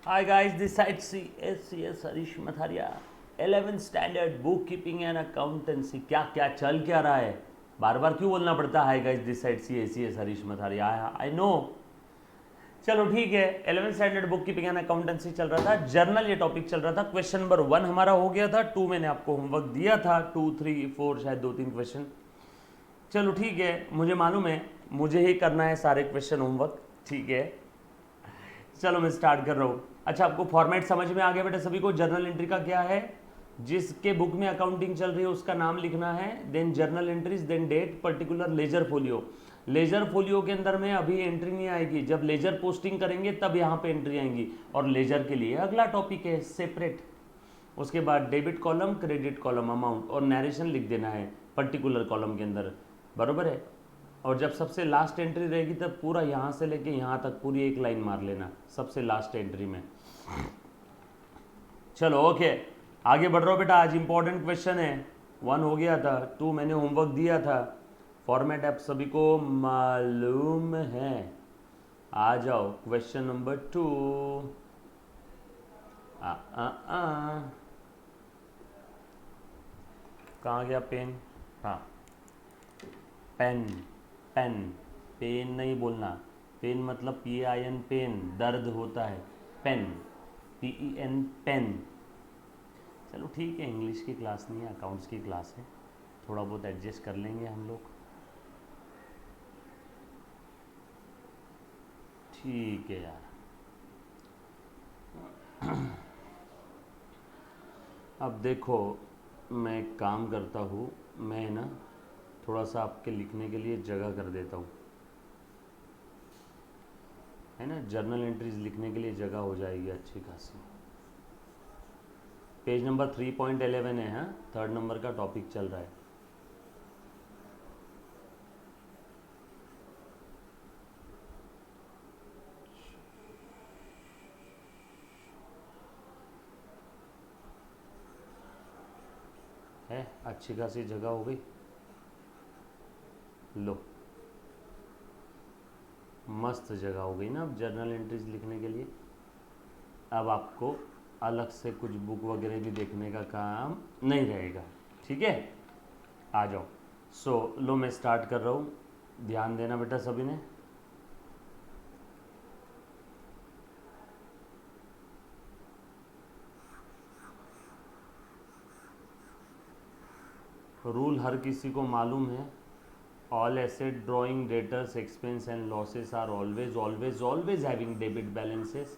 Hi guys, this side CS Harish Matharia 11th standard book keeping and accountancy. क्या क्या चल क्या रहा है, बार बार क्यों बोलना पड़ता है? Hi guys, this side CS Harish Matharia. I know, चलो ठीक है। 11th standard book keeping and accountancy चल रहा था, जर्नल ये टॉपिक चल रहा था। क्वेश्चन नंबर 1 हमारा हो गया था, 2 मैंने आपको होमवर्क दिया था, 2 3 4 शायद 2-3 क्वेश्चन। चलो ठीक है, मुझे मालूम है मुझे ही करना है सारे क्वेश्चन होमवर्क, ठीक है। चलो मैं स्टार्ट कर रहा हूँ। अच्छा, आपको फॉर्मेट समझ में आ गया बेटा सभी को? जर्नल एंट्री का क्या है? जिसके बुक में अकाउंटिंग चल रही है उसका नाम लिखना है, then journal entries, then date, particular ledger folio. Ledger folio के अंदर में अभी एंट्री नहीं आएगी, जब लेजर पोस्टिंग करेंगे तब यहाँ पे एंट्री आएंगी, और लेजर के लिए अगला टॉपिक है सेपरेट। उसके बाद debit column, credit column, amount और नरेशन लिख देना है पर्टिकुलर कॉलम के अंदर, बरोबर है। और जब सबसे लास्ट एंट्री रहेगी तब पूरा यहाँ से लेके यहाँ तक पूरी एक लाइन मार लेना सबसे लास्ट एंट्री में। चलो ओके, आगे बढ़ रहा हूँ बेटा। आज इंपॉर्टेंट क्वेश्चन है। 1 हो गया था, 2 मैंने होमवर्क दिया था, फॉर्मेट आप सभी को मालूम है। आ जाओ क्वेश्चन नंबर 2। कहाँ गया पेन? हाँ, पेन, पेन, पेन नहीं बोलना। पेन मतलब PIN, पेन दर्द होता है, पेन PEN, पेन। चलो ठीक है, इंग्लिश की क्लास नहीं है, अकाउंट्स की क्लास है, थोड़ा बहुत एडजस्ट कर लेंगे हम लोग, ठीक है यार। अब देखो, मैं एक काम करता हूँ, मैं ना थोड़ा सा आपके लिखने के लिए जगह कर देता हूँ, है ना। जर्नल एंट्रीज लिखने के लिए जगह हो जाएगी अच्छी खासी। पेज नंबर 3.11 है, हाँ, 3rd नंबर का टॉपिक चल रहा है अच्छी खासी जगह हो गई। लो, मस्त जगह हो गई ना अब जर्नल एंट्रीज लिखने के लिए। अब आपको अलग से कुछ बुक वगैरह भी देखने का काम नहीं रहेगा, ठीक है। आ जाओ। लो मैं स्टार्ट कर रहा हूँ, ध्यान देना बेटा सभी ने। रूल हर किसी को मालूम है, all asset, drawing, debtors, expense and losses are always always always having debit balances,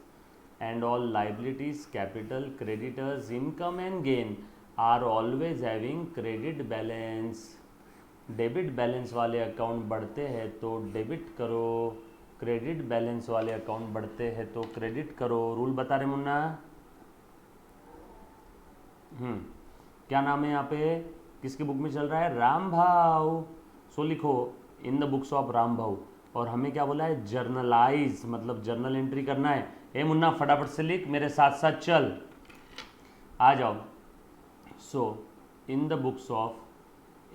and all liabilities, capital, creditors, income and gain are always having credit balance। Debit balance वाले अकाउंट बढ़ते हैं तो debit करो, credit balance वाले account बढ़ते हैं तो credit करो। रूल बता रहे मुन्ना। क्या नाम है यहाँ पे, किसकी बुक में चल रहा है? राम भाव। सो लिखो इन द बुक्स ऑफ राम भाव। और हमें क्या बोला है? जर्नलाइज, मतलब जर्नल एंट्री करना है। ए मुन्ना फटाफट से लिख, मेरे साथ साथ चल, आ जाओ। So in the books of,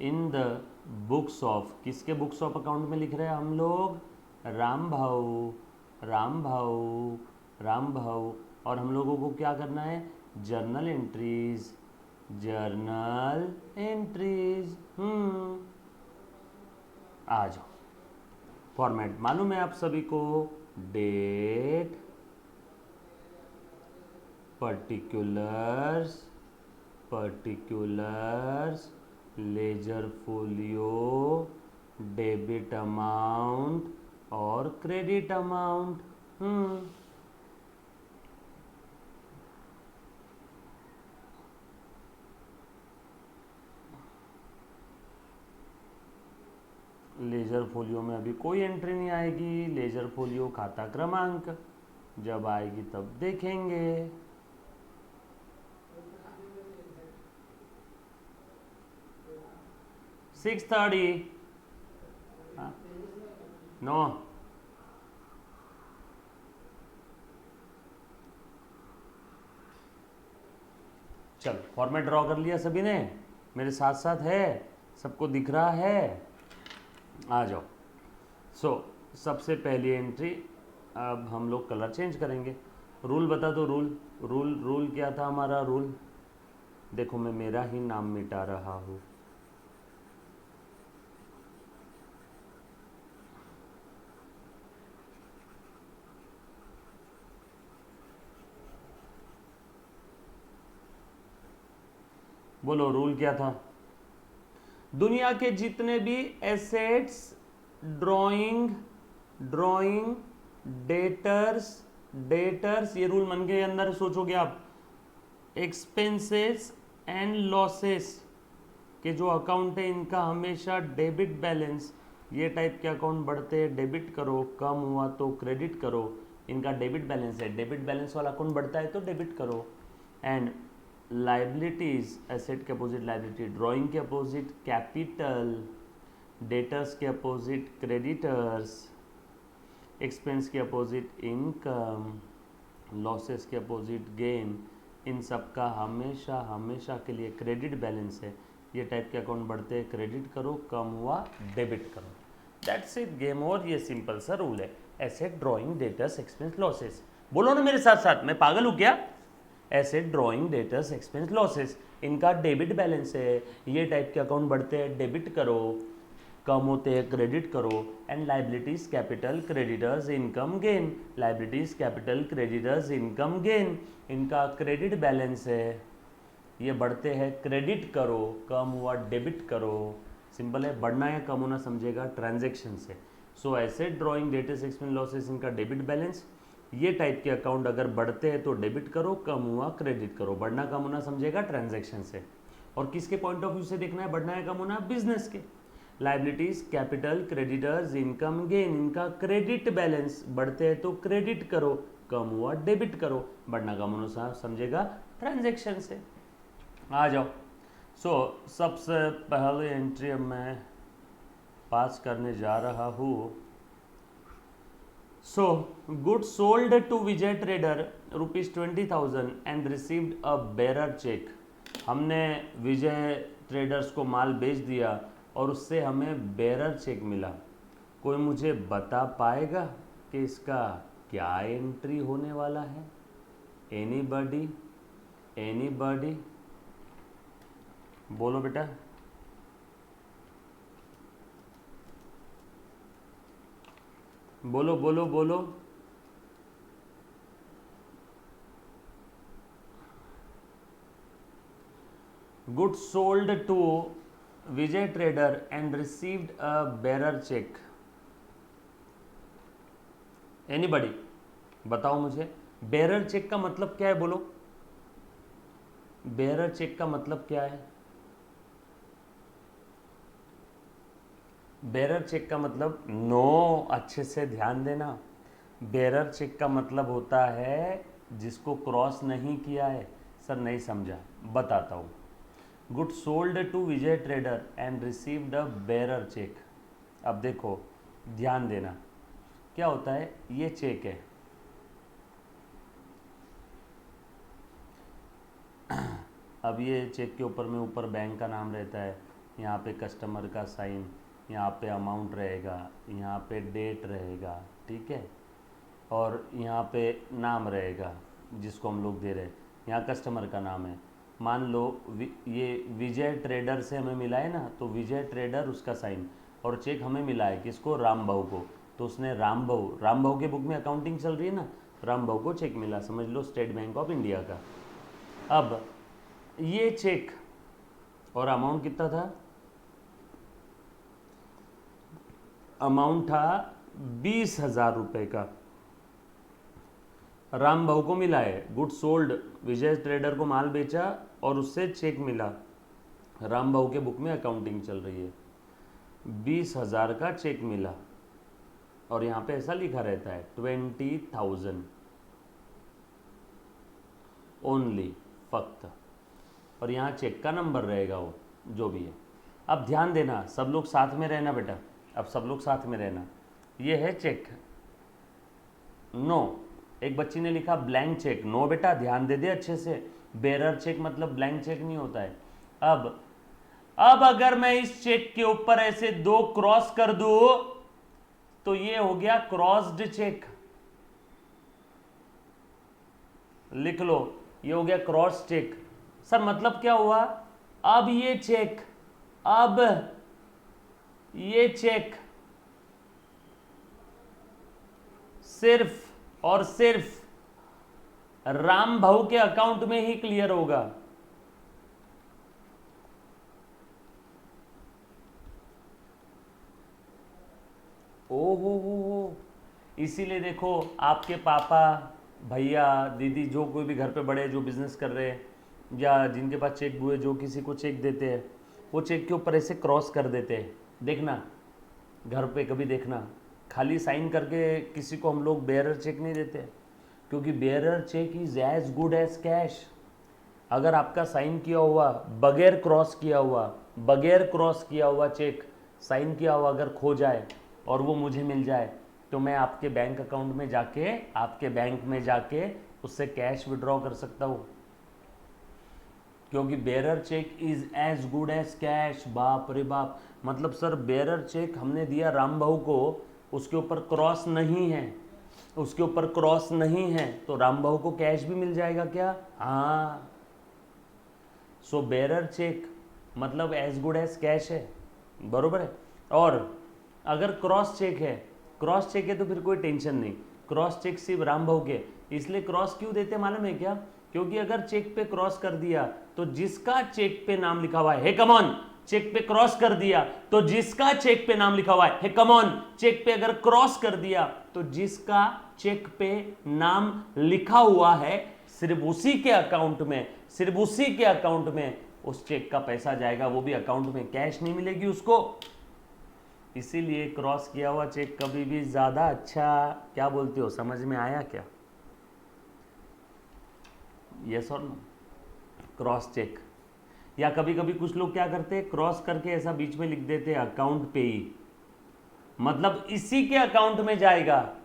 in the books of, किसके बुक्स ऑफ अकाउंट में लिख रहे हैं हम लोग? राम भाव, राम भाव, राम भाव। और हम लोगों को क्या करना है? Journal entries, journal entries. आ जाओ। फॉर्मेट मालूम है आप सभी को? Date, particulars, particulars, ledger folio, debit amount और क्रेडिट अमाउंट। लेजर फोलियो में अभी कोई एंट्री नहीं आएगी। लेजर फोलियो खाता क्रमांक जब आएगी तब देखेंगे। सिक्स 30 नो, चल फॉर्मेट ड्रॉ कर लिया सभी ने? मेरे साथ साथ है, सबको दिख रहा है? आ जाओ। सबसे पहली एंट्री, अब हम लोग कलर चेंज करेंगे। रूल बता दो। रूल रूल रूल क्या था हमारा रूल? देखो मैं मेरा ही नाम मिटा रहा हूँ। बोलो रूल क्या था? दुनिया के जितने भी assets, drawing drawing debtors debtors, ये रूल मन के अंदर सोचोगे आप, एक्सपेंसेस एंड लॉसेस के जो अकाउंट है इनका हमेशा डेबिट बैलेंस, ये टाइप के अकाउंट बढ़ते हैं डेबिट करो, कम हुआ तो क्रेडिट करो। इनका डेबिट बैलेंस है, डेबिट बैलेंस वाला अकाउंट बढ़ता है तो डेबिट करो। एंड लाइबिलिटीज, एसेट के अपोजिट लाइबिलिटी, ड्राइंग के अपोजिट कैपिटल, डेटर्स के अपोजिट क्रेडिटर्स, एक्सपेंस के अपोजिट इनकम, लॉसेस के अपोजिट गेन, इन सब का हमेशा हमेशा के लिए क्रेडिट बैलेंस है। ये टाइप के अकाउंट बढ़ते हैं क्रेडिट करो, कम हुआ डेबिट करो। That's it, game over. ये सिंपल सा रूल है। Asset, drawing, debtors, expense, losses. बोलो ना मेरे साथ साथ, मैं पागल हूँ क्या? Asset, drawing, debtors, expense, losses, इनका डेबिट बैलेंस है। ये टाइप के अकाउंट बढ़ते हैं डेबिट करो, कम होते हैं क्रेडिट करो। And liabilities, capital, creditors, income, gain, liabilities, capital, creditors, income, gain, इनका क्रेडिट बैलेंस है। ये बढ़ते हैं क्रेडिट करो, कम हुआ डेबिट करो। सिंपल है, बढ़ना या कम होना समझेगा ट्रांजैक्शन से। So asset, drawing, debtors, expense, losses, इनका डेबिट बैलेंस। ये टाइप के अकाउंट अगर बढ़ते हैं तो डेबिट करो, कम हुआ क्रेडिट करो। बढ़ना कम होना समझेगा ट्रांजैक्शन से। और किसके पॉइंट ऑफ व्यू से देखना है बढ़ना या कम होना? बिजनेस के। Liabilities, capital, creditors, income, gain, इनका क्रेडिट बैलेंस, बढ़ते हैं तो क्रेडिट करो, कम हुआ डेबिट करो। बढ़ना कम होना समझेगा ट्रांजैक्शन से। आ जाओ। सबसे पहले एंट्री अब मैं पास करने जा रहा हूँ। Good sold to Vijay trader ₹20,000 and received a bearer cheque. हमने विजय ट्रेडर्स को माल बेच दिया और उससे हमें बेरर चेक मिला। कोई मुझे बता पाएगा कि इसका क्या एंट्री होने वाला है? एनीबॉडी? एनीबॉडी? बोलो बेटा। बोलो बोलो बोलो। Good sold to Vijay trader and received a bearer cheque. Anybody बताओ मुझे, बेरर चेक का मतलब क्या है? बोलो, बेरर चेक का मतलब क्या है? बेरर चेक का मतलब, नो, अच्छे से ध्यान देना। बेरर चेक का मतलब होता है जिसको क्रॉस नहीं किया है। सर नहीं समझा, बताता हूँ। Good sold to Vijay trader and received a bearer cheque. अब देखो ध्यान देना, क्या होता है? ये चेक है, अब ये चेक के ऊपर में ऊपर बैंक का नाम रहता है, यहाँ पे कस्टमर का साइन, यहाँ पे अमाउंट रहेगा, यहाँ पे डेट रहेगा, ठीक है, और यहाँ पे नाम रहेगा जिसको हम लोग दे रहे हैं। यहाँ कस्टमर का नाम है, मान लो ये विजय ट्रेडर से हमें मिला है ना, तो विजय ट्रेडर उसका साइन, और चेक हमें मिला है किसको? राम भाऊ को। तो उसने राम भाऊ के बुक में अकाउंटिंग चल रही है ना, राम भाऊ को चेक मिला, समझ लो स्टेट बैंक ऑफ इंडिया का। अब ये चेक और अमाउंट कितना था? अमाउंट था 20,000 रुपये का, राम भाऊ को मिला है। गुड सोल्ड, विजय ट्रेडर को माल बेचा और उससे चेक मिला, राम भाऊ के बुक में अकाउंटिंग चल रही है, 20,000 का चेक मिला, और यहाँ पे ऐसा लिखा रहता है 20,000 ओनली, फक्त, और यहाँ चेक का नंबर रहेगा वो जो भी है। अब ध्यान देना, सब लोग साथ में रहना बेटा, अब सब लोग साथ में रहना। ये है चेक, नो, एक बच्ची ने लिखा ब्लैंक चेक, नो बेटा ध्यान दे दे अच्छे से, बेरर चेक मतलब ब्लैंक चेक नहीं होता है। अब अगर मैं इस चेक के ऊपर ऐसे 2 क्रॉस कर दूं तो ये हो गया क्रॉस्ड चेक। लिख लो, ये हो गया क्रॉस चेक। सर मतलब क्या हुआ? अब ये चेक, अब ये चेक सिर्फ और सिर्फ राम भाऊ के अकाउंट में ही क्लियर होगा। ओहो, इसीलिए देखो आपके पापा, भैया, दीदी, जो कोई भी घर पे बड़े जो बिजनेस कर रहे हैं या जिनके पास चेक बुए, जो किसी को चेक देते हैं, वो चेक के ऊपर ऐसे क्रॉस कर देते हैं। देखना घर पे कभी देखना, खाली साइन करके किसी को हम लोग बेयरर चेक नहीं देते, क्योंकि bearer cheque is as good as cash. अगर आपका साइन किया हुआ बगैर क्रॉस किया हुआ चेक, साइन किया हुआ अगर खो जाए और वो मुझे मिल जाए, तो मैं आपके बैंक अकाउंट में जाके उससे कैश विड्रॉ कर सकता हूँ, क्योंकि bearer cheque is as good as cash. बाप रे बाप, मतलब सर बेयरर चेक हमने दिया राम भाऊ को, उसके ऊपर क्रॉस नहीं है, तो राम भाऊ को कैश भी मिल जाएगा क्या? हाँ, सो बेयरर चेक मतलब एज गुड एज कैश है, बरोबर है। और अगर क्रॉस चेक है तो फिर कोई टेंशन नहीं, क्रॉस चेक सिर्फ राम भाऊ के। इसलिए क्रॉस क्यों देते मालूम है क्या? क्योंकि अगर चेक पे क्रॉस कर दिया तो जिसका चेक पे नाम लिखा हुआ है, कमॉन, चेक पे क्रॉस कर दिया तो जिसका चेक पे नाम लिखा हुआ है, कमॉन, चेक पे अगर क्रॉस कर दिया तो जिसका चेक पे नाम लिखा हुआ है, सिर्फ उसी के अकाउंट में उस चेक का पैसा जाएगा, वो भी अकाउंट में, कैश नहीं मिलेगी उसको। इसीलिए क्रॉस किया हुआ चेक कभी भी ज्यादा अच्छा। क्या बोलते हो, समझ में आया क्या? यस और नो? Cross check. या कभी कभी कुछ लोग क्या करते हैं, क्रॉस करके ऐसा बीच में लिख देते हैं अकाउंट पे ही, मतलब इसी के अकाउंट में जाएगा,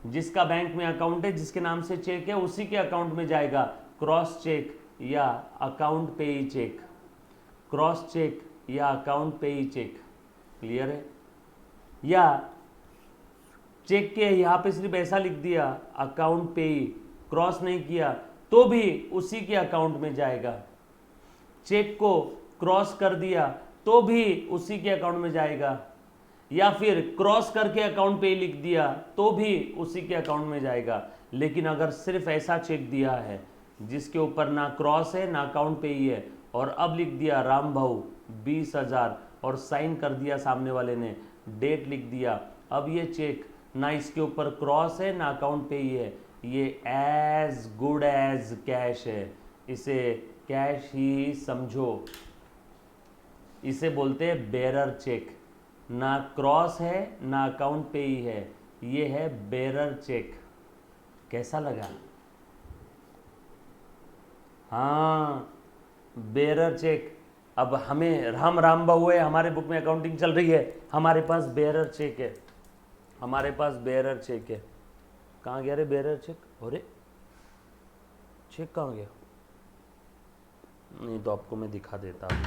जिसका बैंक में अकाउंट है, जिसके नाम से चेक है, उसी के अकाउंट में जाएगा। क्रॉस चेक या अकाउंट पे ही चेक, क्रॉस चेक या अकाउंट पे ही चेक, क्लियर है? या चेक के यहां पे सिर्फ ऐसा लिख दिया अकाउंट पे ही, क्रॉस नहीं किया, तो भी उसी के अकाउंट में जाएगा। चेक को क्रॉस कर दिया तो भी उसी के अकाउंट में जाएगा, या फिर क्रॉस करके अकाउंट पे ही लिख दिया तो भी उसी के अकाउंट में जाएगा। लेकिन अगर सिर्फ ऐसा चेक दिया है जिसके ऊपर ना क्रॉस है ना अकाउंट पे ही है, और अब लिख दिया राम भाऊ 20,000 और साइन कर दिया सामने वाले ने, डेट लिख दिया, अब ये चेक ना इसके ऊपर क्रॉस है ना अकाउंट पे ही है, ये एज गुड एज कैश है, इसे कैश ही समझो। इसे बोलते हैं बेयरर चेक। ना क्रॉस है ना अकाउंट पे ही है, ये है बेयरर चेक। कैसा लगा? हाँ, बेयरर चेक। अब हम राम बाबू है, हमारे बुक में अकाउंटिंग चल रही है, हमारे पास बेयरर चेक है, कहाँ गया रे बेयरर चेक? अरे चेक कहाँ गया? नहीं तो आपको मैं दिखा देता हूँ,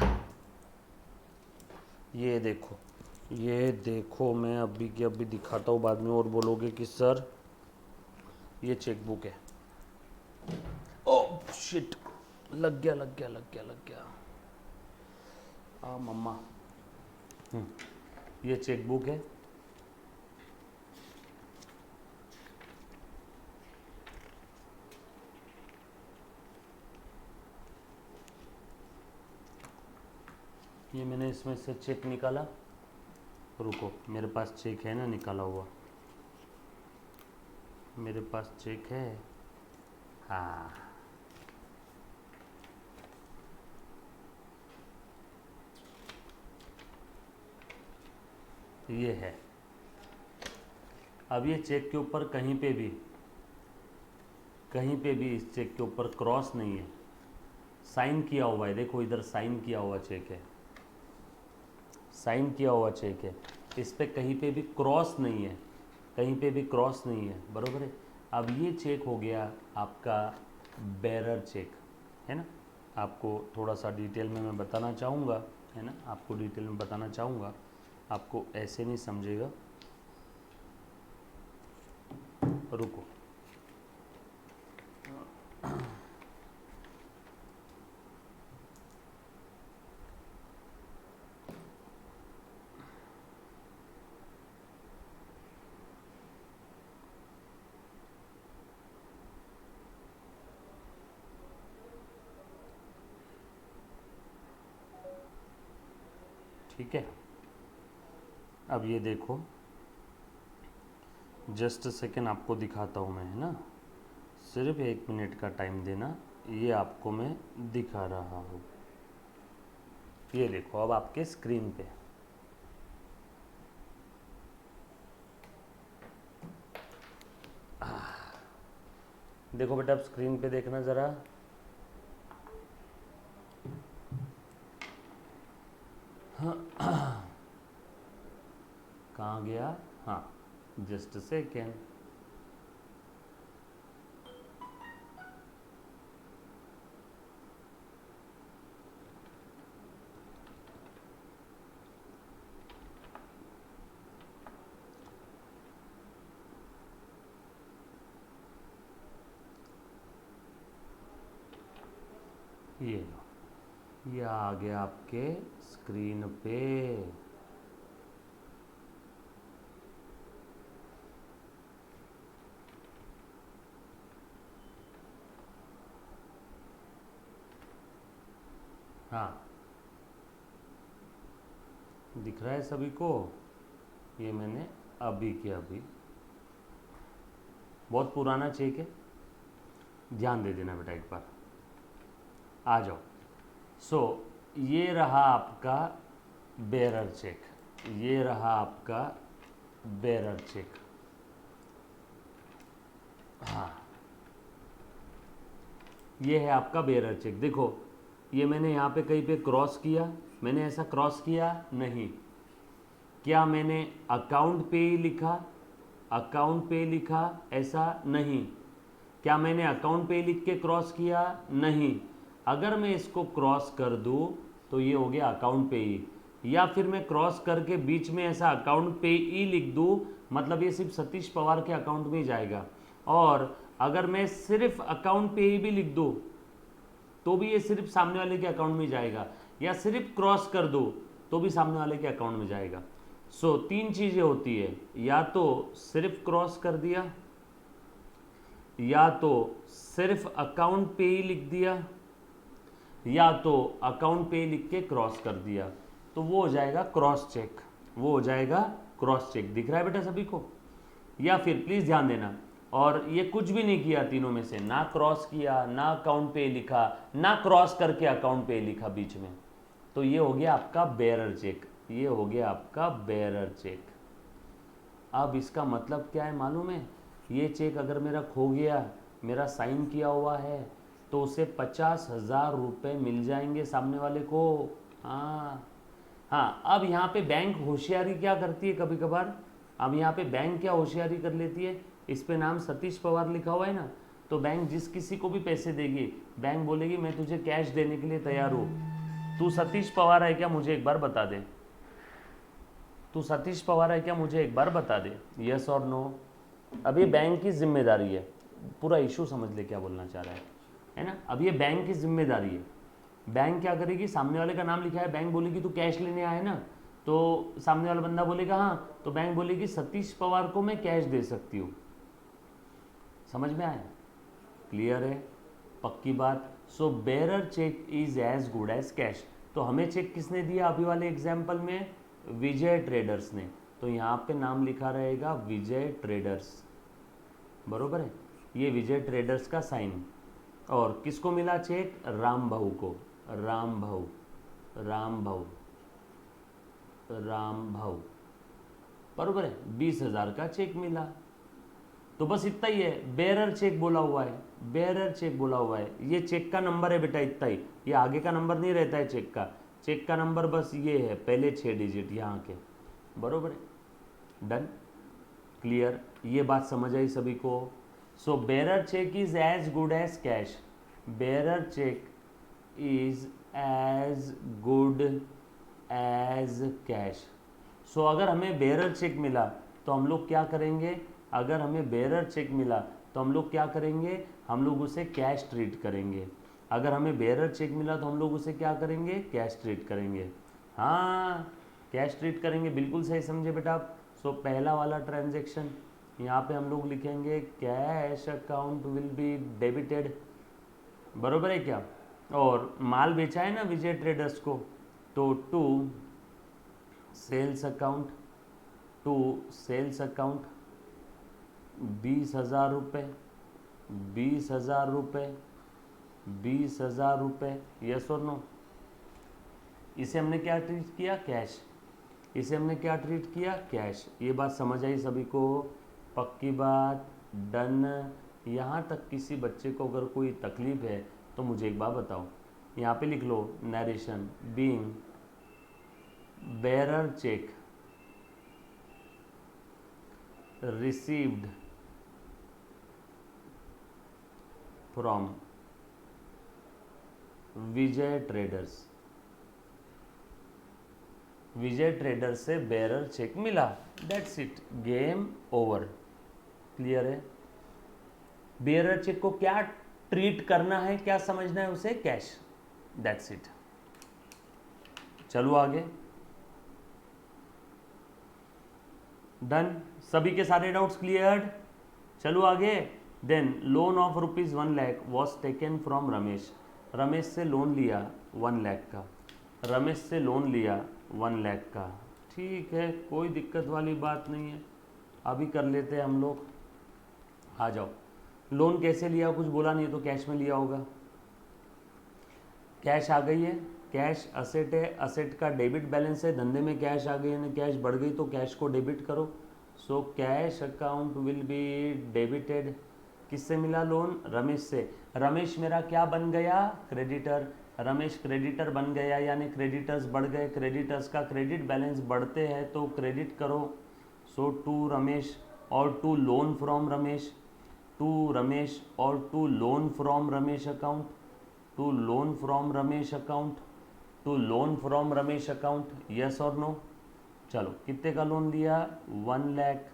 ये देखो मैं अभी की अभी दिखाता हूँ, बाद में और बोलोगे कि सर ये चेकबुक है। ओह शिट, लग गया मम्मा। ये चेकबुक है, ये मैंने इसमें से चेक निकाला, रुको मेरे पास चेक है ना निकाला हुआ, मेरे पास चेक है, हाँ ये है। अब ये चेक के ऊपर कहीं पे भी इस चेक के ऊपर क्रॉस नहीं है, साइन किया हुआ है, देखो इधर साइन किया हुआ चेक है, इस पे कहीं पे भी क्रॉस नहीं है, बरोबर है। अब ये चेक हो गया आपका बेयरर चेक, है ना। आपको थोड़ा सा डिटेल में मैं बताना चाहूँगा, है ना, आपको ऐसे नहीं समझेगा, रुको ठीक है, अब ये देखो, जस्ट सेकेंड आपको दिखाता हूँ मैं, है ना, सिर्फ 1 मिनट का टाइम देना, ये आपको मैं दिखा रहा हूँ। ये देखो अब आपके स्क्रीन पे, देखो बेटा, अब स्क्रीन पे देखना ज़रा। कहाँ गया? हाँ, जस्ट सेकेंड। ये लो, ये आ गया आपके स्क्रीन पे। हाँ, दिख रहा है सभी को? ये मैंने अभी के अभी, बहुत पुराना चेक है, ध्यान दे देना बेटा एक बार। आ जाओ। सो ये रहा आपका बेरर चेक, ये रहा आपका बेरर चेक। हाँ, ये है आपका बेरर चेक। देखो, ये मैंने यहाँ पे कहीं पे क्रॉस किया, मैंने ऐसा क्रॉस किया नहीं। क्या मैंने अकाउंट पे ही लिखा, अकाउंट पे लिखा, ऐसा नहीं। क्या मैंने अकाउंट पे लिख के क्रॉस किया? नहीं। अगर मैं इसको क्रॉस कर दूं तो ये हो गया अकाउंट पे ही, या फिर मैं क्रॉस करके बीच में ऐसा अकाउंट पे ही लिख दूं, मतलब ये सिर्फ सतीश पवार के अकाउंट में ही जाएगा। और अगर मैं सिर्फ अकाउंट पे ही भी लिख दूं तो भी ये सिर्फ सामने वाले के अकाउंट में जाएगा, या सिर्फ क्रॉस कर दो तो भी सामने वाले के अकाउंट में जाएगा। सो 3 चीज़ें होती है, या तो सिर्फ क्रॉस कर दिया, या तो सिर्फ अकाउंट पे ही लिख दिया, या तो अकाउंट पे ही लिख के क्रॉस कर दिया, तो वो हो जाएगा क्रॉस चेक, वो हो जाएगा क्रॉस चेक। दिख रहा है बेटा सभी को? या फिर प्लीज़ ध्यान देना, और ये कुछ भी नहीं किया तीनों में से, ना क्रॉस किया, ना अकाउंट पे लिखा, ना क्रॉस करके अकाउंट पे लिखा बीच में, तो ये हो गया आपका बेरर चेक, ये हो गया आपका बेरर चेक। अब इसका मतलब क्या है मालूम है? ये चेक अगर मेरा खो गया, मेरा साइन किया हुआ है, तो उसे 50,000 रुपये मिल जाएंगे सामने वाले को। हाँ हाँ, अब यहाँ पे बैंक होशियारी क्या करती है कभी कभार, अब यहाँ पे बैंक क्या होशियारी कर लेती है, इस पे नाम सतीश पवार लिखा हुआ है ना, तो बैंक जिस किसी को भी पैसे देगी, बैंक बोलेगी मैं तुझे कैश देने के लिए तैयार हूँ, तू सतीश पवार है क्या, मुझे एक बार बता दे, तू सतीश पवार है क्या, मुझे एक बार बता दे, यस और नो। अब ये बैंक की जिम्मेदारी है, पूरा इशू समझ ले क्या बोलना चाह रहा है ना। अब ये बैंक की जिम्मेदारी है, बैंक क्या करेगी, सामने वाले का नाम लिखा है, बैंक बोलेगी तू कैश लेने आया है ना, तो सामने वाला बंदा बोलेगा हाँ, तो बैंक बोलेगी सतीश पवार को मैं कैश दे सकती हूँ। समझ में आया? क्लियर है? पक्की बात। So bearer cheque is as good as cash. तो हमें चेक किसने दिया अभी वाले एग्जाम्पल में? विजय ट्रेडर्स ने। तो यहाँ पे नाम लिखा रहेगा विजय ट्रेडर्स, बरोबर है, ये विजय ट्रेडर्स का साइन। और किसको मिला चेक? राम भाऊ को, राम भाऊ, राम भाऊ, राम भाऊ, बरोबर है, 20,000 का चेक मिला। तो बस इतना ही है, बेरर चेक बोला हुआ है, बेरर चेक बोला हुआ है, ये चेक का नंबर है बेटा, इतना ही, ये आगे का नंबर नहीं रहता है चेक का, चेक का नंबर बस ये है, पहले 6 डिजिट यहाँ के, बरोबर है, डन, क्लियर, ये बात समझ आई सभी को? So bearer cheque is as good as cash, bearer cheque is as good as cash. So अगर हमें बेरर चेक मिला तो हम लोग क्या करेंगे, अगर हमें बेरर चेक मिला तो हम लोग क्या करेंगे, हम लोग उसे कैश ट्रीट करेंगे। अगर हमें बेरर चेक मिला तो हम लोग उसे क्या करेंगे, कैश ट्रीट करेंगे। हाँ, कैश ट्रीट करेंगे, बिल्कुल सही समझे बेटा आप। सो पहला वाला ट्रांजैक्शन यहाँ पे हम लोग लिखेंगे cash account will be debited, बरोबर है क्या? और माल बेचा है ना विजय ट्रेडर्स को, तो to sales account to sales account 20,000 रुपये, 20,000 रुपये, 20,000 रुपये, यस और नो। इसे हमने क्या ट्रीट किया? कैश। इसे हमने क्या ट्रीट किया? कैश। ये बात समझ आई सभी को? पक्की बात, डन। यहाँ तक किसी बच्चे को अगर कोई तकलीफ है तो मुझे एक बात बताओ, यहाँ पे लिख लो narration being bearer cheque received from Vijay traders. Vijay trader से बेरर चेक मिला, that's it, game over. Clear है? बेरर चेक को क्या ट्रीट करना है, क्या समझना है उसे? Cash, that's it. चलो आगे, डन। सभी के सारे डाउट्स क्लियर्ड? चलो आगे। Then loan of ₹1 lakh was taken from Ramesh. Ramesh से लोन लिया 1 लाख का, रमेश से लोन लिया 1 लाख का। ठीक है, कोई दिक्कत वाली बात नहीं है, अभी कर लेते हैं हम लोग। आ जाओ। लोन कैसे लिया? कुछ बोला नहीं है तो कैश में लिया होगा। कैश आ गई है, कैश असेट है, असेट का डेबिट बैलेंस है, धंधे में कैश आ गई है, कैश बढ़ गई तो कैश को डेबिट करो। So cash account will be debited. किससे मिला लोन? रमेश से। रमेश मेरा क्या बन गया? क्रेडिटर। रमेश क्रेडिटर बन गया, यानी क्रेडिटर्स बढ़ गए। क्रेडिटर्स का क्रेडिट बैलेंस बढ़ते हैं तो क्रेडिट करो। सो टू रमेश और to loan from Ramesh, to Ramesh और to loan from Ramesh account, to loan from Ramesh account, to loan from Ramesh account, yes और नो। चलो, कितने का लोन लिया? 1 लाख,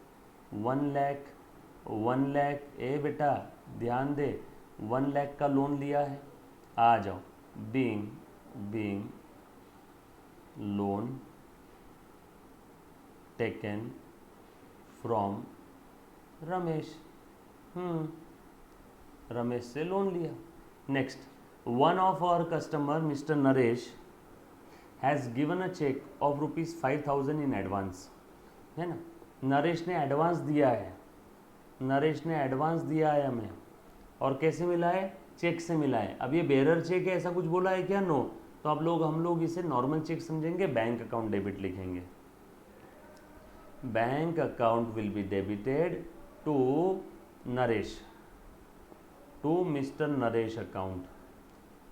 1 लाख, 1 लाख। ए बेटा ध्यान दे, 1 लाख का लोन लिया है। आ जाओ। Being loan taken from Ramesh. Ramesh से लोन लिया। Next, one of our customer mister Naresh has given a cheque of ₹5,000 in advance. है ना, नरेश ने एडवांस दिया है, नरेश ने एडवांस दिया है हमें। और कैसे मिला है? चेक से मिला है। अब ये बेरर चेक है, ऐसा कुछ बोला है क्या? नो। तो अब हम लोग इसे नॉर्मल चेक समझेंगे, बैंक अकाउंट डेबिट लिखेंगे। Bank account will be debited to Naresh, to mister Naresh account.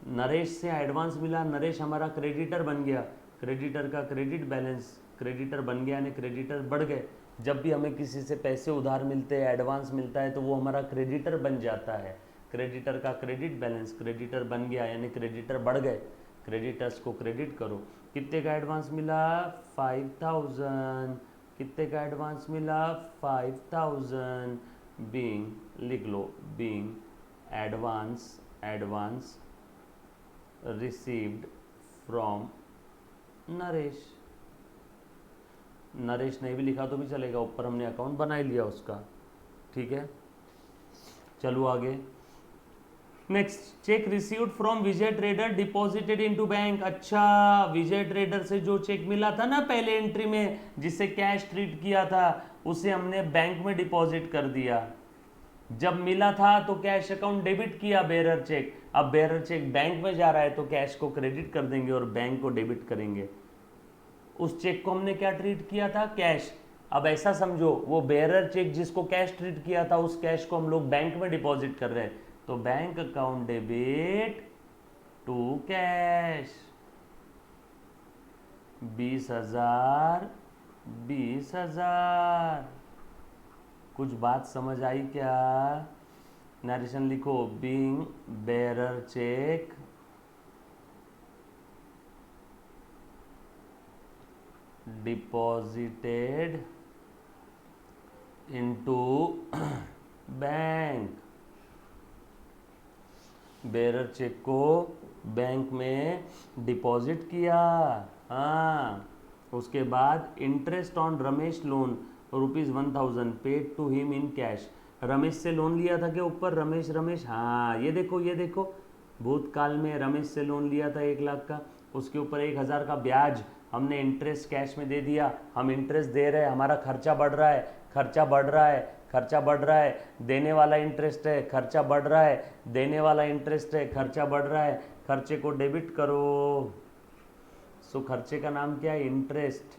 Naresh से एडवांस मिला, नरेश हमारा क्रेडिटर बन गया, क्रेडिटर का क्रेडिट बैलेंस क्रेडिटर बन गया, यानी क्रेडिटर बढ़ गए। जब भी हमें किसी से पैसे उधार मिलते हैं, एडवांस मिलता है, तो वो हमारा क्रेडिटर बन जाता है। क्रेडिटर का क्रेडिट बैलेंस क्रेडिटर बन गया, यानी क्रेडिटर बढ़ गए। क्रेडिटर्स को क्रेडिट करो। कितने का एडवांस मिला? 5,000। कितने का एडवांस मिला? 5,000। बीइंग, लिख लो, being advance received from Naresh. Naresh नहीं भी लिखा तो भी चलेगा, ऊपर हमने अकाउंट बना ही लिया उसका। ठीक है, चलो आगे। Next, check received from Vijay trader deposited into bank. अच्छा, विजय ट्रेडर से जो चेक मिला था ना पहले एंट्री में, जिसे कैश ट्रीट किया था, उसे हमने बैंक में डिपॉजिट कर दिया। जब मिला था तो कैश अकाउंट डेबिट किया, बेरर चेक। अब बेरर चेक बैंक में जा रहा है तो कैश को क्रेडिट कर देंगे और बैंक को डेबिट करेंगे। उस चेक को हमने क्या ट्रीट किया था? कैश। अब ऐसा समझो, वो बेरर चेक जिसको कैश ट्रीट किया था, उस कैश को हम लोग बैंक में डिपॉजिट कर रहे हैं, तो bank account debit to cash. 20,000, 20,000। कुछ बात समझ आई क्या? नरेशन लिखो, being bearer cheque deposited into bank. Bearer cheque को बैंक में डिपॉजिट किया। हाँ, उसके बाद interest on Ramesh loan ₹1,000 paid to him in cash. Ramesh से लोन लिया था क्या ऊपर? रमेश, हाँ ये देखो, भूतकाल में रमेश से लोन लिया था 1 लाख का, उसके ऊपर 1,000 का ब्याज हमने इंटरेस्ट कैश में दे दिया, हम इंटरेस्ट दे रहे हैं, हमारा खर्चा बढ़ रहा है, खर्चा बढ़ रहा है, खर्चा बढ़ रहा है, देने वाला इंटरेस्ट है, खर्चा बढ़ रहा है, देने वाला इंटरेस्ट है, खर्चा बढ़ रहा है, खर्चे को डेबिट करो। सो खर्चे का नाम क्या है? Interest.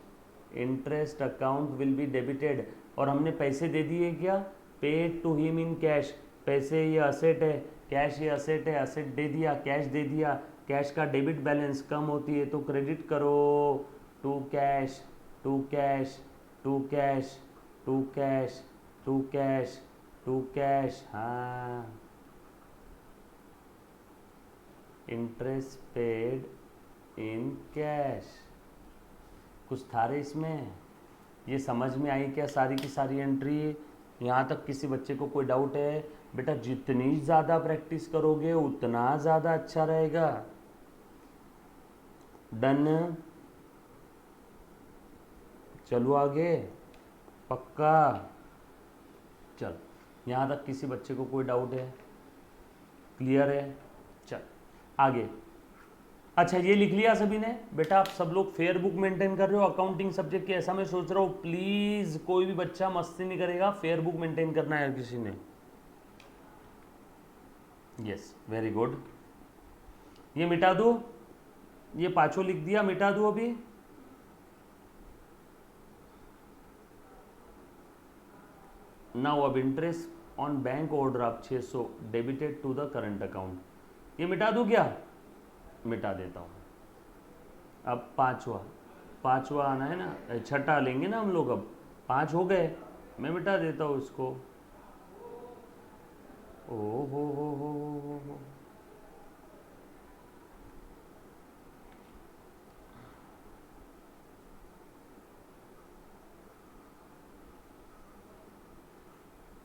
Interest account will be debited. और हमने पैसे दे दिए क्या? Paid to him in cash. पैसे ये असेट है, कैश ये असेट है, असेट दे दिया, कैश दे दिया, कैश का डेबिट बैलेंस कम होती है तो क्रेडिट करो। To cash, to cash, to cash, to cash, to cash, to cash. हाँ, इंटरेस्ट पेड इन कैश। कुछ था रे इसमें? ये समझ में आई क्या सारी की सारी एंट्री? यहाँ तक किसी बच्चे को कोई डाउट है? बेटा जितनी ज़्यादा प्रैक्टिस करोगे उतना ज़्यादा अच्छा रहेगा। डन? चलो आगे, पक्का? चल, यहाँ तक किसी बच्चे को कोई डाउट है? क्लियर है? चल आगे। अच्छा ये लिख लिया सभी ने? बेटा आप सब लोग फेयर बुक मेंटेन कर रहे हो अकाउंटिंग सब्जेक्ट की? ऐसा मैं सोच रहा हूँ, प्लीज कोई भी बच्चा मस्ती नहीं करेगा, फेयर बुक मेंटेन करना है हर किसी ने। Yes, very good. ये मिटा दो, ये पांचों लिख दिया, मिटा दो अभी। नाउ अब interest on bank overdraft 600 debited to the current account. ये मिटा दूं क्या? मिटा देता हूँ। अब पांचवा आना है ना, छठा लेंगे ना हम लोग। अब 5 हो गए, मैं मिटा देता हूँ इसको। ओ हो।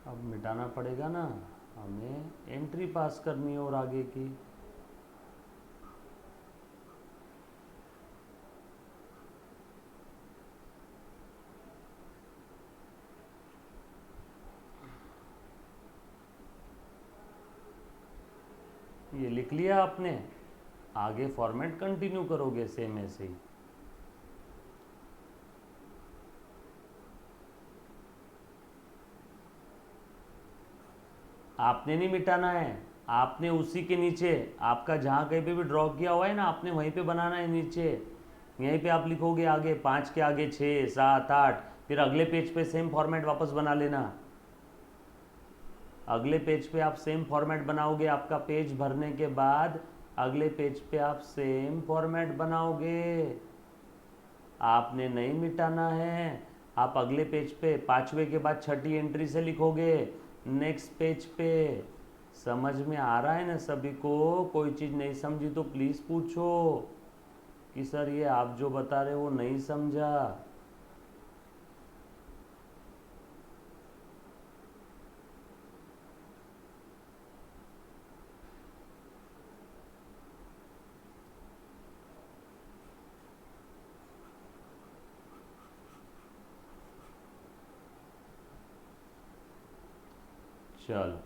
अब मिटाना पड़ेगा ना, हमें एंट्री पास करनी है और आगे की। ये लिख लिया आपने, आगे फॉर्मेट कंटिन्यू करोगे सेम ऐसे ही। आपने नहीं मिटाना है, आपने उसी के नीचे आपका जहाँ कहीं पे भी ड्रॉ किया हुआ है ना, आपने वहीं पे बनाना है नीचे। यहीं पे आप लिखोगे आगे 5 के आगे 6 7 8, फिर अगले पेज पे सेम फॉर्मेट वापस बना लेना। अगले पेज पे आप सेम फॉर्मेट बनाओगे, आपका पेज भरने के बाद अगले पेज पे आप सेम फॉर्मेट बनाओगे। आपने नहीं मिटाना है, आप अगले पेज पे 5वें के बाद 6ठी एंट्री से लिखोगे नेक्स्ट पेज पे। समझ में आ रहा है ना सभी को? कोई चीज़ नहीं समझी तो प्लीज़ पूछो कि सर ये आप जो बता रहे हो वो नहीं समझा। चलो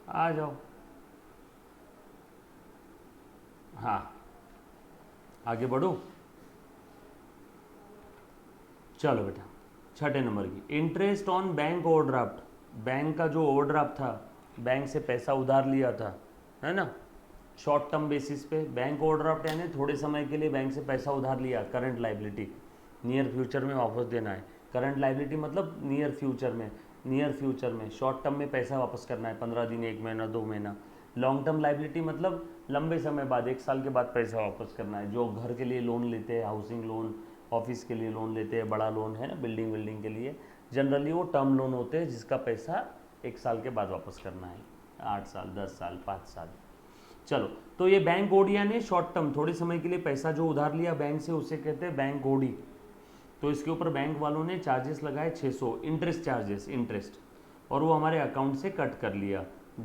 आ जाओ। हाँ आगे बढ़ो। चलो बेटा 6ठे नंबर की, interest on bank overdraft. Bank का जो ओवरड्राफ्ट था, बैंक से पैसा उधार लिया था, है ना, शॉर्ट टर्म बेसिस पे। बैंक ओवरड्राफ्ट यानी थोड़े समय के लिए बैंक से पैसा उधार लिया, करंट लाइबिलिटी, नियर फ्यूचर में वापस देना है। करंट लाइबिलिटी मतलब नियर फ्यूचर में, नियर फ्यूचर में। शॉर्ट टर्म में पैसा वापस करना है 15 दिन, 1 महीना, 2 महीना। लॉन्ग टर्म लाइबिलिटी मतलब लंबे समय बाद, 1 साल के बाद पैसा वापस करना है। जो घर के लिए लोन लेते हैं, हाउसिंग लोन, ऑफिस के लिए लोन लेते हैं, बड़ा लोन है ना, बिल्डिंग के लिए, जनरली वो टर्म लोन होते हैं जिसका पैसा 1 साल के बाद वापस करना है, 8 साल, 10 साल, 5 साल। चलो, तो ये बैंक ओडी यानी शॉर्ट टर्म, थोड़े समय के लिए पैसा जो उधार लिया बैंक से उसे कहते हैं बैंक ओडी। तो इसके ऊपर बैंक वालों ने चार्जेस लगाए 600, इंटरेस्ट चार्जेस, इंटरेस्ट, और वो हमारे अकाउंट से कट कर लिया,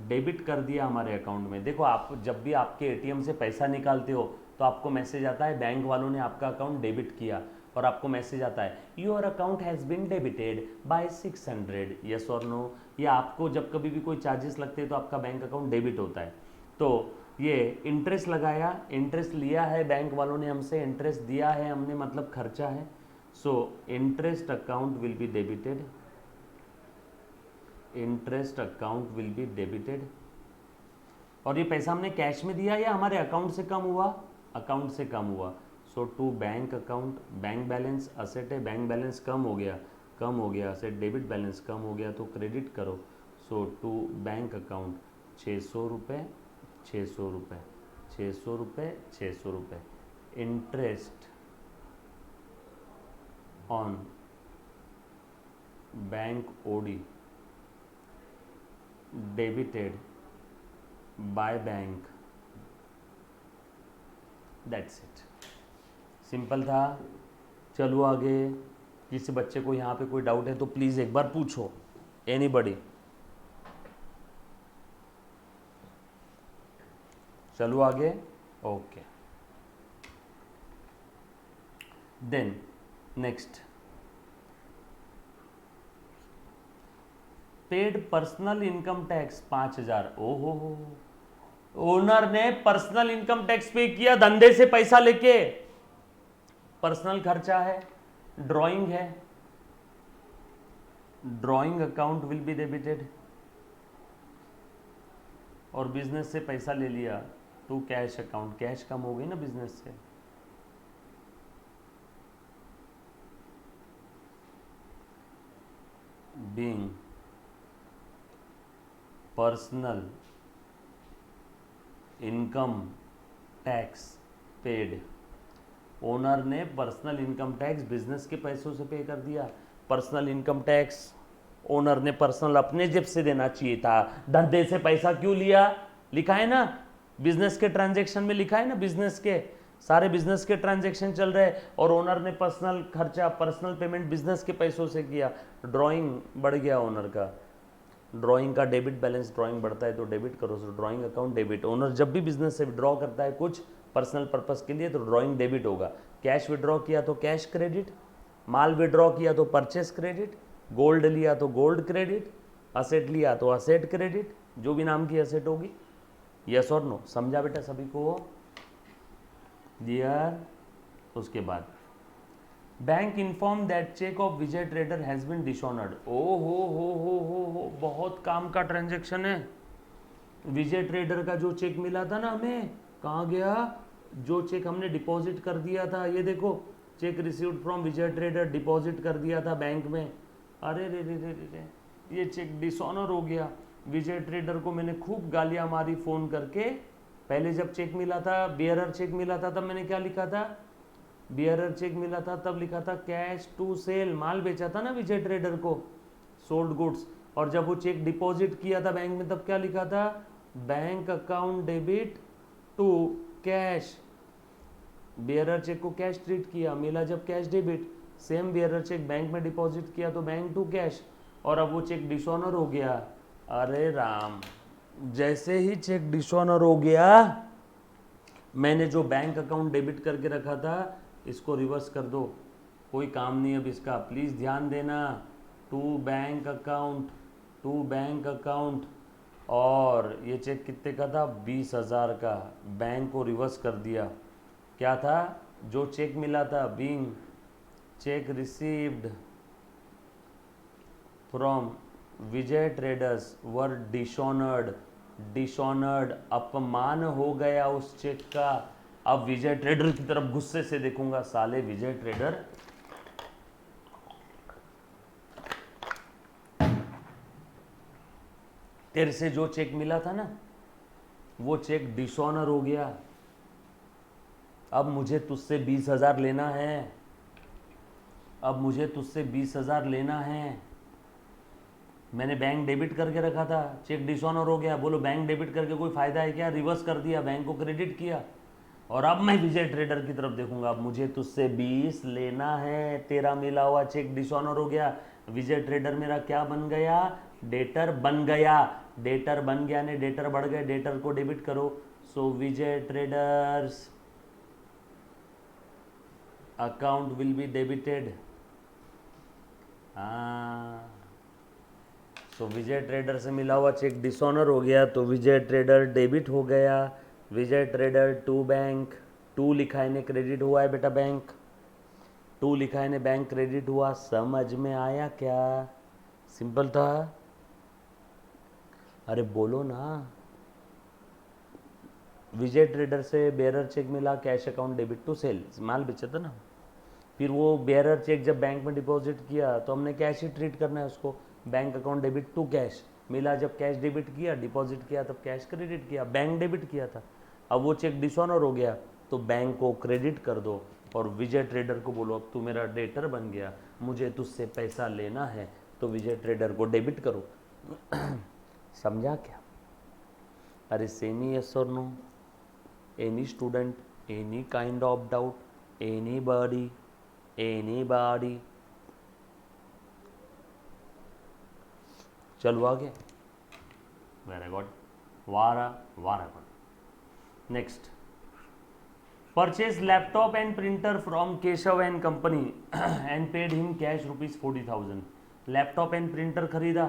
डेबिट कर दिया हमारे अकाउंट में। देखो आप जब भी आपके एटीएम से पैसा निकालते हो तो आपको मैसेज आता है बैंक वालों ने आपका अकाउंट डेबिट किया। और आपको मैसेज आता है your account has been debited by 600, yes और नो। या आपको जब कभी भी कोई चार्जेस लगते हैं तो आपका बैंक अकाउंट डेबिट होता है। तो ये इंटरेस्ट लगाया, इंटरेस्ट लिया है बैंक वालों ने हमसे, इंटरेस्ट दिया है हमने, मतलब खर्चा है। So interest account will be debited, interest account will be debited. और ये पैसा हमने कैश में दिया या हमारे अकाउंट से कम हुआ? अकाउंट से कम हुआ। So to bank account, bank balance asset है, बैंक बैलेंस कम हो गया, कम हो गया, असेट डेबिट बैलेंस कम हो गया तो क्रेडिट करो। सो टू बैंक अकाउंट 600 रुपये, 600 रुपये, 600 रुपये, 600 रुपये। Interest on bank OD debited by bank, that's it. Simple था। चलो आगे। किसी बच्चे को यहाँ पे कोई डाउट है तो प्लीज़ एक बार पूछो, एनीबडी। चलो आगे। Okay, then next, paid personal income tax 5000। ओहो हो, ओनर ने पर्सनल इनकम टैक्स पे किया धंधे से पैसा लेके। पर्सनल खर्चा है, ड्राइंग है, drawing account will be debited. और बिजनेस से पैसा ले लिया तो कैश अकाउंट, कैश कम हो गई ना बिजनेस से। Being personal income tax paid, owner ने पर्सनल इनकम टैक्स बिजनेस के पैसों से पे कर दिया। पर्सनल इनकम टैक्स ओनर ने पर्सनल अपने जेब से देना चाहिए था, धंधे से पैसा क्यों लिया? लिखा है ना बिजनेस के ट्रांजैक्शन में, लिखा है ना बिजनेस के सारे बिजनेस के ट्रांजैक्शन चल रहे हैं और ओनर ने पर्सनल खर्चा, पर्सनल पेमेंट बिजनेस के पैसों से किया। ड्राइंग बढ़ गया ओनर का, ड्राइंग का डेबिट बैलेंस, ड्राइंग बढ़ता है तो डेबिट करो। सो ड्राइंग अकाउंट डेबिट। ओनर जब भी बिजनेस से विड्रॉ करता है कुछ पर्सनल पर्पस के लिए तो ड्राइंग डेबिट होगा। कैश विड्रॉ किया तो कैश क्रेडिट, माल विड्रॉ किया तो परचेस क्रेडिट, गोल्ड लिया तो गोल्ड क्रेडिट, असेट लिया तो असेट क्रेडिट, जो भी नाम की असेट होगी। यस और नो? समझा बेटा सभी को? डियर, उसके बाद bank inform that cheque of Vijay trader has been dishonoured. ओ हो, बहुत काम का ट्रांजैक्शन है। विजय ट्रेडर का जो चेक मिला था ना हमें, कहाँ गया? जो चेक हमने डिपॉजिट कर दिया था, ये देखो, check received from Vijay trader, deposit कर दिया था बैंक में। अरे रे रे रे रे, ये चेक डिसऑनर हो गया। विजय ट्रेडर को मैंने खूब गालियां मारी फ़ोन करके। पहले जब चेक मिला था, बियरर चेक मिला था, तब मैंने क्या लिखा था? बियरर चेक मिला था तब लिखा था कैश टू सेल, माल बेचा था ना विजय ट्रेडर को, सोल्ड गुड्स। और जब वो चेक डिपॉजिट किया था बैंक में तब क्या लिखा था? Bank account debit to cash. Bearer cheque को कैश ट्रीट किया, मिला जब cash debit. Same bearer cheque bank में डिपॉजिट किया तो बैंक टू कैश, और अब वो चेक डिसऑनर हो गया। अरे राम, जैसे ही चेक डिसऑनर हो गया, मैंने जो बैंक अकाउंट डेबिट करके रखा था इसको रिवर्स कर दो, कोई काम नहीं अब इसका, प्लीज़ ध्यान देना। To bank account, to bank account. और ये चेक कितने का था? 20,000 का। बैंक को रिवर्स कर दिया। क्या था? जो चेक मिला था, being check received from Vijay traders were dishonoured, dishonoured, अपमान हो गया उस चेक का। अब विजय ट्रेडर की तरफ गुस्से से देखूंगा, साले विजय ट्रेडर, तेरे से जो चेक मिला था ना वो चेक डिसऑनर हो गया, अब मुझे तुझसे 20,000 लेना है, अब मुझे तुझसे 20,000 लेना है। मैंने बैंक डेबिट करके रखा था, चेक डिसऑनर हो गया, बोलो बैंक डेबिट करके कोई फ़ायदा है क्या? रिवर्स कर दिया, बैंक को क्रेडिट किया। और अब मैं विजय ट्रेडर की तरफ देखूंगा, अब मुझे तुझसे 20 लेना है, तेरा मिला हुआ चेक डिसऑनर हो गया। विजय ट्रेडर मेरा क्या बन गया? डेटर बन गया। डेटर बन गया ने डेटर बढ़ गए, डेटर को डेबिट करो। So Vijay traders account will be debited. हाँ, सो विजय ट्रेडर से मिला हुआ चेक डिसऑनर हो गया तो विजय ट्रेडर डेबिट हो गया। विजय ट्रेडर टू बैंक, टू लिखा है ने क्रेडिट हुआ है बेटा, बैंक टू लिखा है ने बैंक क्रेडिट हुआ। समझ में आया क्या? सिंपल था। अरे बोलो ना। विजय ट्रेडर से बेयरर चेक मिला, cash account debit to sales, माल बेचा था ना। फिर वो बेयरर चेक जब बैंक में डिपॉजिट किया तो हमने कैश ही ट्रीट करना है उसको। Bank account debit to cash मिला, जब कैश डेबिट किया, डिपॉजिट किया तब कैश क्रेडिट किया, बैंक डेबिट किया था। अब वो चेक डिसऑनर हो गया तो बैंक को क्रेडिट कर दो और विजय ट्रेडर को बोलो अब तू मेरा डेटर बन गया, मुझे तुझसे पैसा लेना है, तो विजय ट्रेडर को डेबिट करो। समझा क्या? अरे सेमी यस और no? Any student, any kind of doubt, anybody, anybody? चलो आगे। वेरी गुड, वारा वारा good. Next, purchase laptop and printer from Keshav and company and paid him cash ₹40,000। Laptop and printer खरीदा,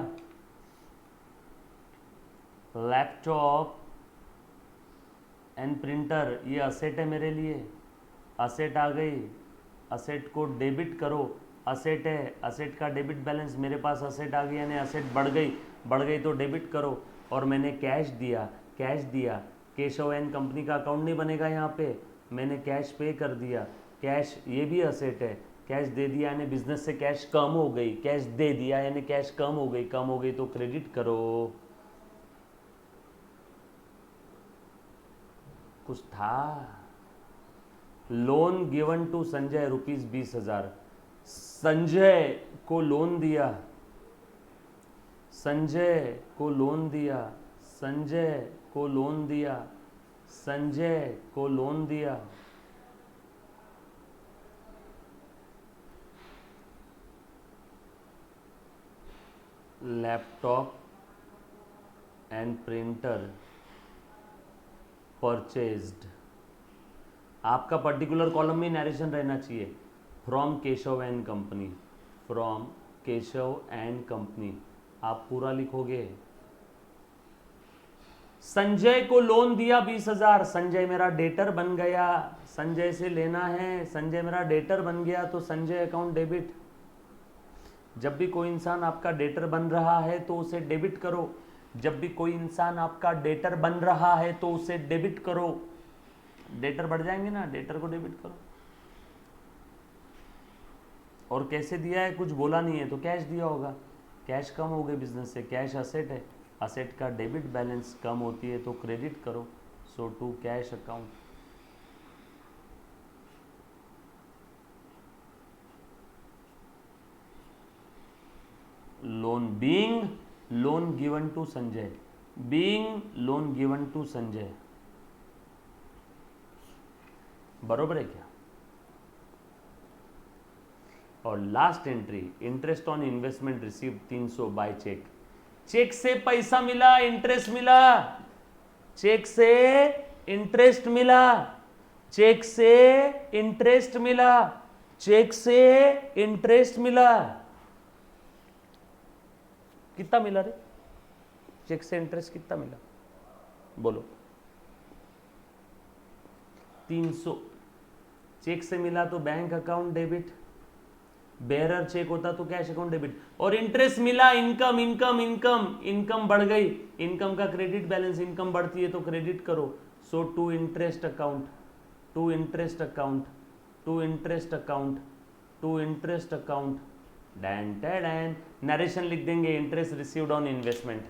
लैपटॉप एंड प्रिंटर ये asset है मेरे लिए, asset आ गई, असेट को डेबिट करो। असेट है, असेट का डेबिट बैलेंस मेरे पास असेट आ गई, यानी असेट बढ़ गई तो डेबिट करो। और मैंने कैश दिया, कैश दिया, केशव एंड कंपनी का अकाउंट नहीं बनेगा यहाँ पे, मैंने कैश पे कर दिया, कैश ये भी असेट है, कैश दे दिया यानी बिजनेस से कैश कम हो गई, कैश दे दिया यानी कैश कम हो गई तो क्रेडिट करो। कुछ था? Loan given to Sanjay ₹20,000। Sanjay को लोन दिया, संजय को लोन दिया, संजय को लोन दिया, संजय को लोन दिया। Laptop and printer purchased. आपका पर्टिकुलर कॉलम में नरेशन रहना चाहिए, from Keshav and company, from Keshav and company. आप पूरा लिखोगे। संजय को लोन दिया 20,000, संजय मेरा डेटर बन गया, संजय से लेना है, संजय मेरा डेटर बन गया तो संजय अकाउंट डेबिट। जब भी कोई इंसान आपका डेटर बन रहा है तो उसे डेबिट करो, जब भी कोई इंसान आपका डेटर बन रहा है तो उसे डेबिट करो। डेटर बढ़ जाएंगे ना, डेटर को डेबिट करो। और कैसे दिया है? कुछ बोला नहीं है तो कैश दिया होगा, कैश कम हो गई बिजनेस से, कैश असेट है, असेट का डेबिट बैलेंस कम होती है तो क्रेडिट करो, so to cash account. Loan being loan given to Sanjay, being loan given to Sanjay, बरोबर है क्या? और last entry, interest on investment receive 300 by cheque. Cheque से पैसा मिला, इंटरेस्ट मिला, चेक से इंटरेस्ट मिला, चेक से इंटरेस्ट मिला, चेक से इंटरेस्ट मिला। कितना मिला रे? चेक से इंटरेस्ट कितना मिला बोलो? 300। चेक से मिला तो bank account debit, bearer cheque होता तो कैश अकाउंट डेबिट। और इंटरेस्ट मिला, इनकम इनकम इनकम इनकम बढ़ गई, इनकम का क्रेडिट बैलेंस, इनकम बढ़ती है तो क्रेडिट करो, so to interest account, to interest account, to interest account, to interest account. डैन डैन नरेशन लिख देंगे, interest received on investment,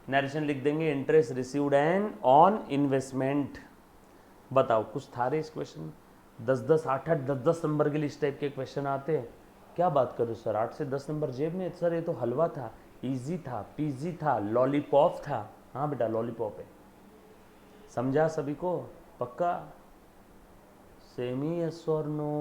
narration लिख देंगे, interest received and on investment. बताओ कुछ था रे इस क्वेश्चन में? 10-10, 8-8, 10-10 नंबर के लिए इस टाइप के क्वेश्चन आते हैं। क्या बात करो सर, 8 से 10 नंबर जेब में? सर ये तो हलवा था, इजी था, पीजी था, लॉलीपॉप था। हाँ बेटा लॉलीपॉप है, समझा सभी को? पक्का? सेमी यस और no?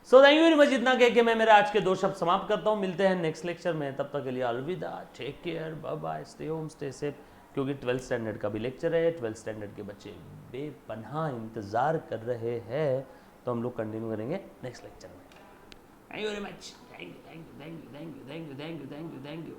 So thank you very much. इतना कह के मैं मेरे आज के 2 शब्द समाप्त करता हूँ। मिलते हैं नेक्स्ट लेक्चर में, तब तक के लिए अलविदा, take care, bye bye, stay home, stay safe, क्योंकि 12th स्टैंडर्ड का भी लेक्चर है, 12th स्टैंडर्ड के बच्चे बेपनाह इंतज़ार कर रहे हैं, तो हम लोग कंटिन्यू करेंगे नेक्स्ट लेक्चर में। Thank you very much, thank you thank you thank you thank you thank you thank you thank you thank you.